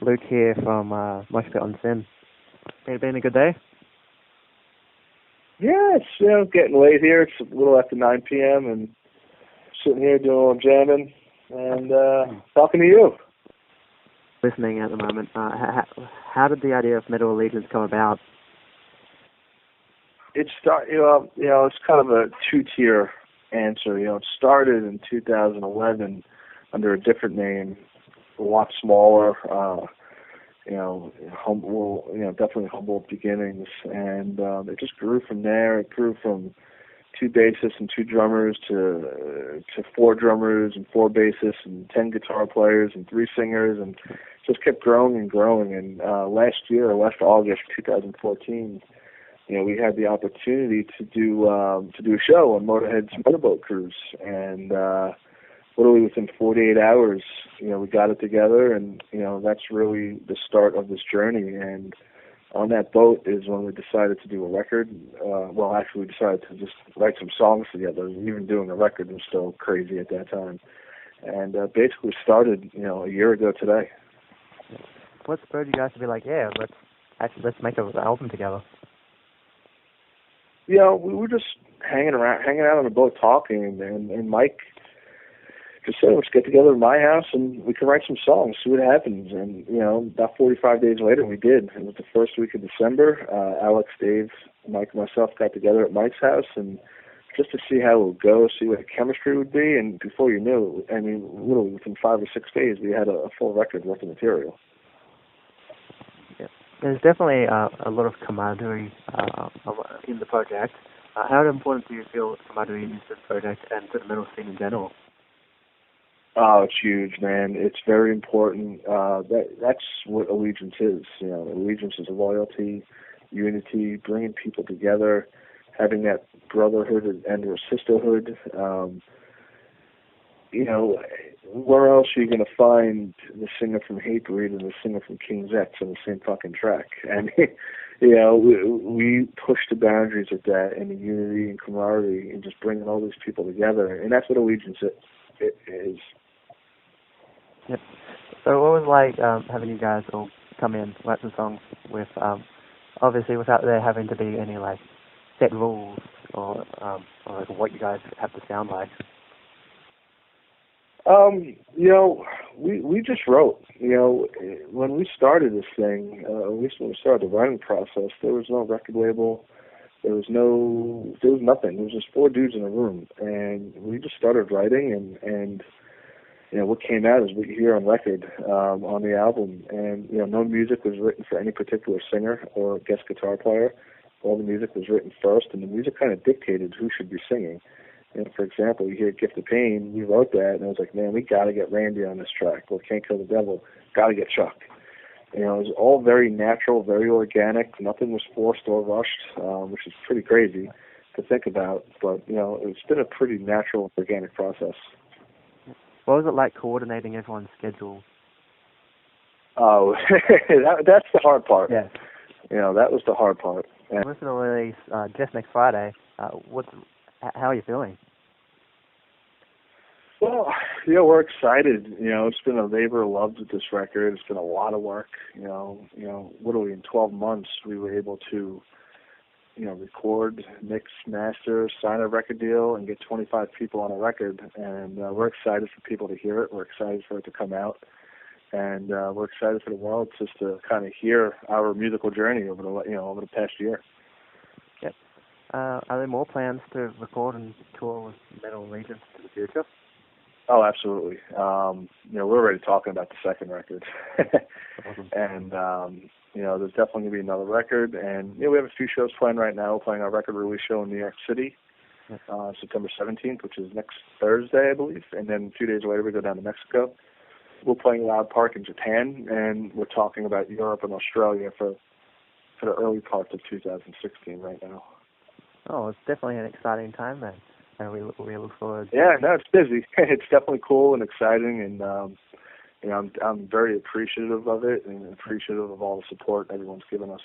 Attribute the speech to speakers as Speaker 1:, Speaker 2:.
Speaker 1: Luke here from Moshpit on Sin. Been a good day?
Speaker 2: Yeah, it's getting late here. It's a little after 9 p.m. and sitting here doing a little jamming and talking to you.
Speaker 1: Listening at the moment. How did the idea of Metal Allegiance come about?
Speaker 2: It's kind of a two-tier answer. It started in 2011 under a different name, a lot smaller. Humble, definitely humble beginnings, and it just grew from there. It grew from 2 bassists and 2 drummers to 4 drummers and 4 bassists and 10 guitar players and 3 singers, and just kept growing and growing. And last August 2014, we had the opportunity to do a show on Motorhead's motorboat cruise, and literally within 48 hours, we got it together, and that's really the start of this journey. And on that boat is when we decided to do a record. We decided to just write some songs together. Even doing a record was still crazy at that time, and basically started a year ago today.
Speaker 1: What spurred you guys to be like, let's make an album together?
Speaker 2: We were just hanging out on the boat talking, and Mike just said, let's get together in my house and we can write some songs, see what happens. And, about 45 days later, we did. It was the first week of December. Alex, Dave, Mike, and myself got together at Mike's house and just to see how it would go, see what the chemistry would be. And before you knew it, literally within 5 or 6 days, we had a full record worth of material.
Speaker 1: Yeah. There's definitely a lot of camaraderie in the project. How important do you feel camaraderie is to the project and to the metal scene in general?
Speaker 2: Oh, it's huge, man. It's very important. That's what allegiance is. Allegiance is loyalty, unity, bringing people together, having that brotherhood and or sisterhood. Where else are you going to find the singer from Hatebreed and the singer from King's X on the same fucking track? And, we push the boundaries of that and the unity and camaraderie and just bringing all these people together. And that's what allegiance is.
Speaker 1: Yep. So what was it like having you guys all come in, write some songs with, obviously without there having to be any like set rules or like what you guys have to sound like? We just wrote. When we started this thing, at least when we started the writing process, there was no record label. There was nothing. There was just 4 dudes in a room, and we just started writing, and what came out is what you hear on record, on the album. And, no music was written for any particular singer or guest guitar player. All the music was written first, and the music kind of dictated who should be singing. For example, you hear Gift of Pain, we wrote that, and I was like, man, we got to get Randy on this track. Or Can't Kill the Devil, got to get Chuck. It was all very natural, very organic. Nothing was forced or rushed, which is pretty crazy to think about. But, it's been a pretty natural, organic process. What was it like coordinating everyone's schedule?
Speaker 2: Oh, that's the hard part.
Speaker 1: Yes.
Speaker 2: That was the hard part.
Speaker 1: And listen to release just next Friday. How are you feeling?
Speaker 2: Well, we're excited. It's been a labor of love with this record. It's been a lot of work. Literally in 12 months, we were able to record, mix, master, sign a record deal, and get 25 people on a record. And we're excited for people to hear it. We're excited for it to come out. And we're excited for the world just to kind of hear our musical journey over the past year.
Speaker 1: Yep. Are there more plans to record and tour with Metal Allegiance in the future?
Speaker 2: Oh, absolutely. We're already talking about the second record.
Speaker 1: Awesome.
Speaker 2: And there's definitely going to be another record. And, we have a few shows planned right now. We're playing our record release show in New York City, September 17th, which is next Thursday, I believe. And then 2 days later, we go down to Mexico. We're playing Loud Park in Japan, and we're talking about Europe and Australia for the early parts of 2016 right now.
Speaker 1: Oh, it's definitely an exciting time then. And we look forward.
Speaker 2: Yeah, no, it's busy. It's definitely cool and exciting, and I'm very appreciative of it and appreciative of all the support everyone's given us.